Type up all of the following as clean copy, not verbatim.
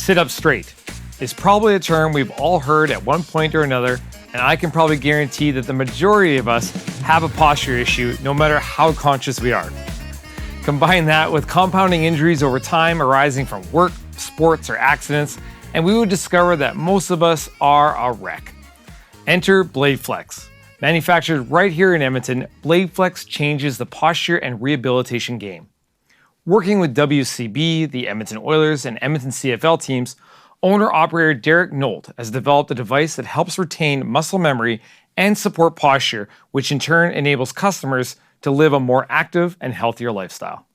Sit up straight is probably a term we've all heard at one point or another, and I can probably guarantee that the majority of us have a posture issue no matter how conscious we are. Combine that with compounding injuries over time arising from work, sports, or accidents, and we would discover that most of us are a wreck. Enter Bladeflex. Manufactured right here in Edmonton, Bladeflex changes the posture and rehabilitation game. Working with WCB, the Edmonton Oilers, and Edmonton CFL teams, owner-operator Derek Nolt has developed a device that helps retain muscle memory and support posture, which in turn enables customers to live a more active and healthier lifestyle.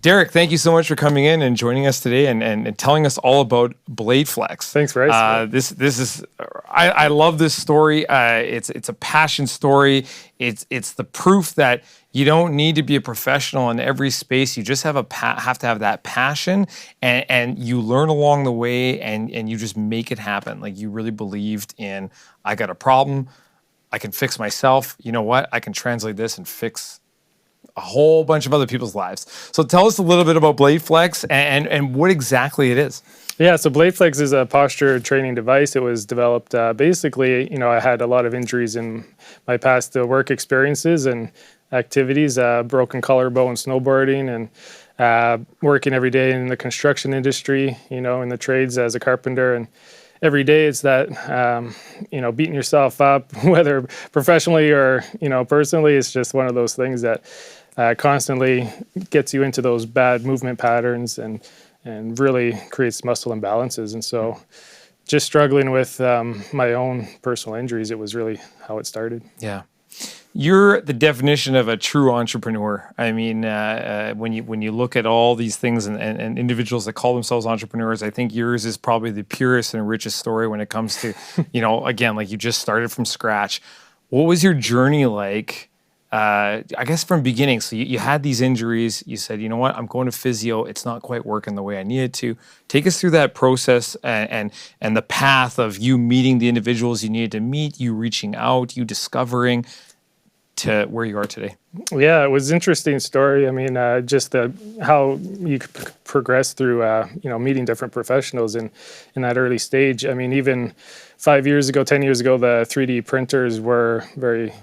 Derek, thank you so much for coming in and joining us today and telling us all about Bladeflex. Thanks, Bryce. This is I love this story. It's a passion story. It's the proof that you don't need to be a professional in every space. You just have to have that passion, and you learn along the way, and you just make it happen. Like, you really believed in, I got a problem, I can fix myself. You know what? I can translate this and fix a whole bunch of other people's lives. So tell us a little bit about Bladeflex and what exactly it is. Yeah, so Bladeflex is a posture training device. It was developed basically, I had a lot of injuries in my past work experiences and activities, broken collarbone snowboarding, and working every day in the construction industry, in the trades as a carpenter. And every day it's that, beating yourself up, whether professionally or, personally. It's just one of those things that constantly gets you into those bad movement patterns and really creates muscle imbalances. And so just struggling with my own personal injuries, it was really how it started. Yeah. You're the definition of a true entrepreneur. I mean, when you look at all these things and individuals that call themselves entrepreneurs, I think yours is probably the purest and richest story when it comes to, again, like, you just started from scratch. What was your journey like? I guess from beginning. So you had these injuries. You said, you know what, I'm going to physio. It's not quite working the way I needed to. Take us through that process and the path of you meeting the individuals you needed to meet, you reaching out, you discovering, to where you are today. Yeah, it was an interesting story. I mean, just how you progress through, meeting different professionals in that early stage. I mean, even 5 years ago, 10 years ago, the 3D printers were very,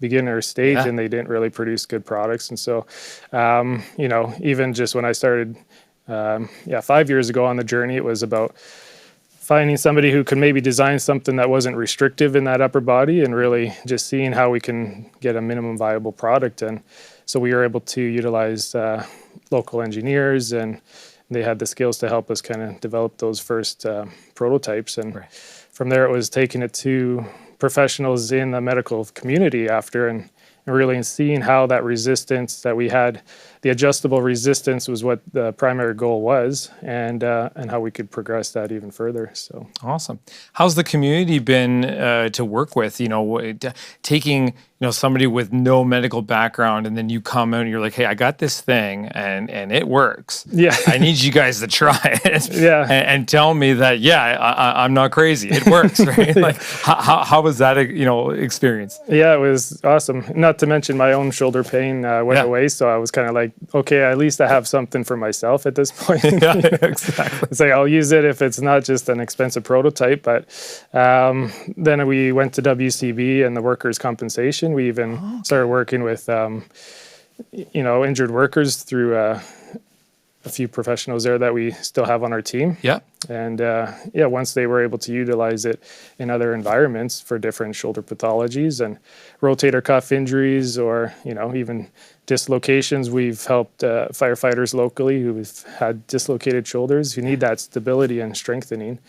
beginner stage, and they didn't really produce good products. And so, even just when I started, 5 years ago on the journey, it was about finding somebody who could maybe design something that wasn't restrictive in that upper body, and really just seeing how we can get a minimum viable product. And so we were able to utilize local engineers, and they had the skills to help us kind of develop those first prototypes. And from there, it was taking it to professionals in the medical community after, and really seeing how that resistance that we had, the adjustable resistance, was what the primary goal was, and how we could progress that even further. So awesome. How's the community been to work with? Taking somebody with no medical background, and then you come in and you're like, hey, I got this thing and it works. Yeah, I need you guys to try it. Yeah, and tell me that I'm not crazy. It works, right? Like, how was that experience? Yeah, it was awesome. Not to mention my own shoulder pain went away, so I was kind of like, okay, at least I have something for myself at this point. Yeah, exactly. It's like, I'll use it if it's not just an expensive prototype. But then we went to WCB and the workers' compensation. We even started working with, injured workers through a few professionals there that we still have on our team. Yeah. And once they were able to utilize it in other environments for different shoulder pathologies and rotator cuff injuries, or, even dislocations, we've helped firefighters locally who've had dislocated shoulders, who need that stability and strengthening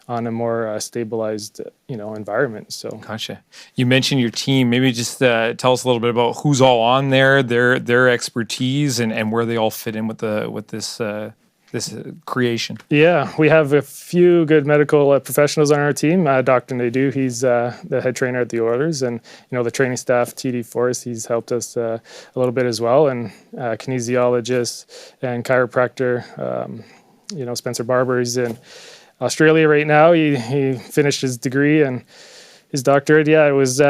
on a more stabilized, environment. So, gotcha. You mentioned your team. Maybe just tell us a little bit about who's all on there, their expertise, and where they all fit in with this creation. Yeah, we have a few good medical professionals on our team. Dr. Nadeau, he's the head trainer at the Oilers, and the training staff, TD Forrest, he's helped us a little bit as well, and kinesiologist and chiropractor, Spencer Barber, he's in Australia right now. He finished his degree and his doctorate. Yeah, it was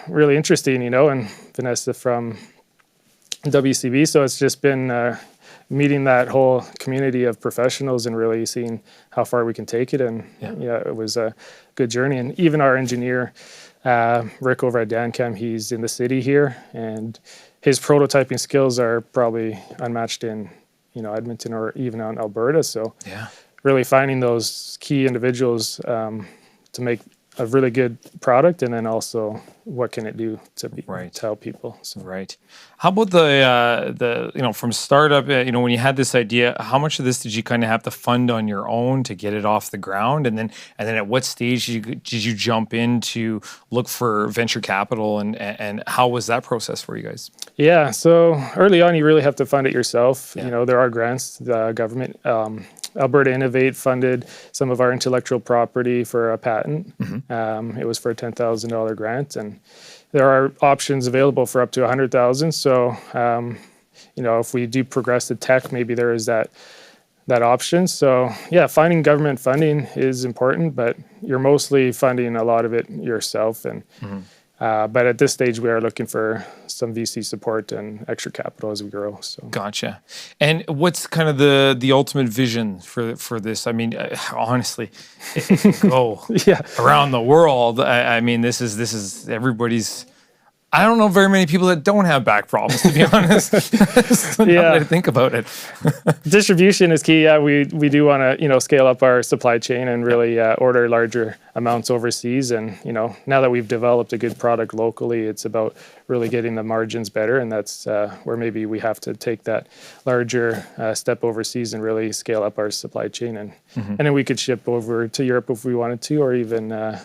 really interesting, and Vanessa from WCB. So it's just been meeting that whole community of professionals and really seeing how far we can take it. And yeah, it was a good journey. And even our engineer, Rick over at DanCam, he's in the city here, and his prototyping skills are probably unmatched in, Edmonton or even out in Alberta. So really finding those key individuals to make a really good product, and then also what can it do to help people. So. Right. How about the from startup, when you had this idea, how much of this did you kind of have to fund on your own to get it off the ground? And then at what stage did you jump in to look for venture capital, and how was that process for you guys? Yeah. So early on, you really have to fund it yourself. Yeah. There are grants, the government, Alberta Innovate funded some of our intellectual property for a patent. Mm-hmm. It was for a $10,000 grant, and there are options available for up to $100,000. So, if we do progress the tech, maybe there is that option. So, yeah, finding government funding is important, but you're mostly funding a lot of it yourself. And but at this stage, we are looking for some VC support and extra capital as we grow. So gotcha. And what's kind of the ultimate vision for this? I mean, honestly, it can go around the world. I mean, this is everybody's. I don't know very many people that don't have back problems, to be honest. Now that I think about it. Distribution is key. Yeah, we do want to scale up our supply chain and really order larger amounts overseas. And now that we've developed a good product locally, it's about really getting the margins better. And that's where maybe we have to take that larger step overseas and really scale up our supply chain. And then we could ship over to Europe if we wanted to, or even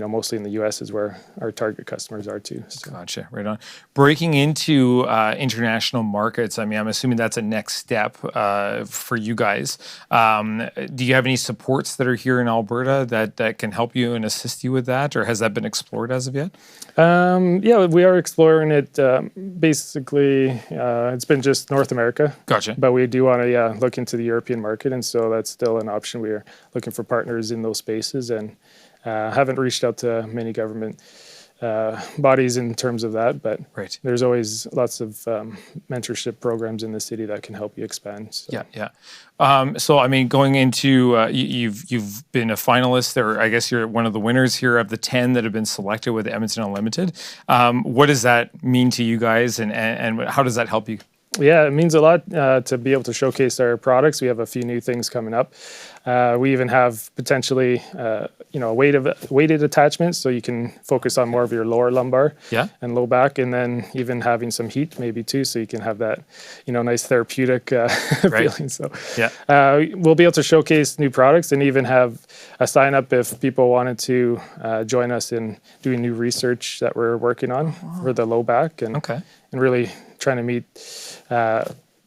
mostly in the U.S. is where our target customers are too. So. Gotcha, right on. Breaking into international markets, I mean, I'm assuming that's a next step for you guys. Do you have any supports that are here in Alberta that can help you and assist you with that, or has that been explored as of yet? Yeah, we are exploring it. Basically, it's been just North America. Gotcha. But we do want to look into the European market, and so that's still an option. We are looking for partners in those spaces, and haven't reached out to many government bodies in terms of that, but there's always lots of mentorship programs in the city that can help you expand. So. Yeah. So I mean, going into you've been a finalist, or I guess you're one of the winners here of the 10 that have been selected with Edmonton Unlimited. What does that mean to you guys, and how does that help you? Yeah, it means a lot to be able to showcase our products. We have a few new things coming up. We even have potentially, weighted attachments, so you can focus on more of your lower lumbar and low back, and then even having some heat maybe too, so you can have that, nice therapeutic feeling. So we'll be able to showcase new products and even have a sign up if people wanted to join us in doing new research that we're working on for the low back, and really trying to meet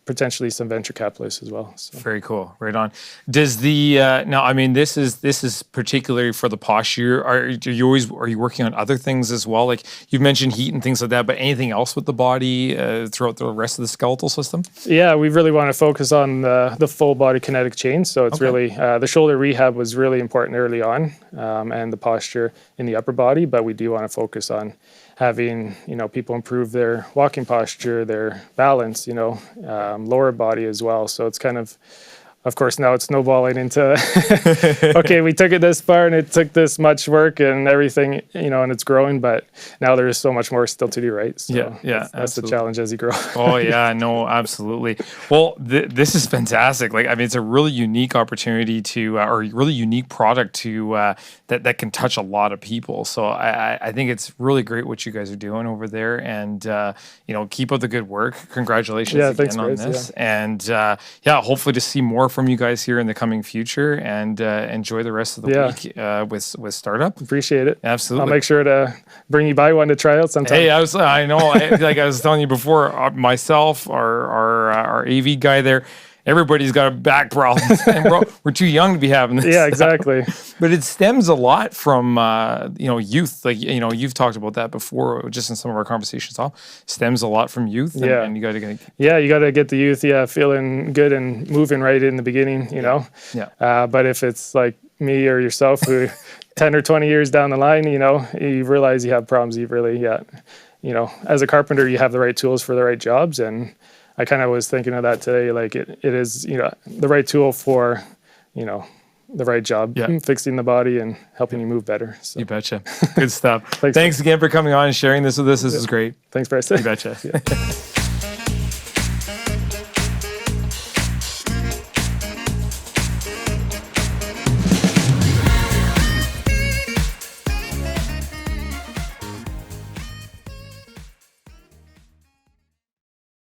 potentially some venture capitalists as well. So. Very cool. Right on. Does the now? I mean, this is particularly for the posture. Are you working on other things as well? Like you've mentioned heat and things like that, but anything else with the body throughout the rest of the skeletal system? Yeah, we really want to focus on the full body kinetic chain. So it's really the shoulder rehab was really important early on, and the posture in the upper body. But we do want to focus on having people improve their walking posture, their balance, lower body as well. So it's kind of course, now it's snowballing into, okay, we took it this far and it took this much work and everything, and it's growing, but now there's so much more still to do, right? So that's the challenge as you grow. Oh yeah, no, absolutely. Well, this is fantastic. Like, I mean, it's a really unique opportunity to, or a really unique product to, that can touch a lot of people. So I think it's really great what you guys are doing over there, and, keep up the good work. Congratulations again on this. Yeah. And hopefully to see more from you guys here in the coming future, and enjoy the rest of the week with Startup. Appreciate it. Absolutely. I'll make sure to bring you by one to try out sometime. Hey, I know. Like I was telling you before, myself, our AV guy there, everybody's got a back problem, and we're too young to be having this. Yeah, exactly. But it stems a lot from youth. Like you've talked about that before, just in some of our conversations. Stems a lot from youth. And you got to you got to get the youth feeling good and moving right in the beginning. But if it's like me or yourself, who 10 or 20 years down the line, you realize you have problems. You really as a carpenter, you have the right tools for the right jobs. And I kind of was thinking of that today. Like it is, the right tool for, the right job, fixing the body and helping you move better. So. You betcha. Good stuff. Thanks again for coming on and sharing this with us. This is great. Thanks, Bryce. You betcha.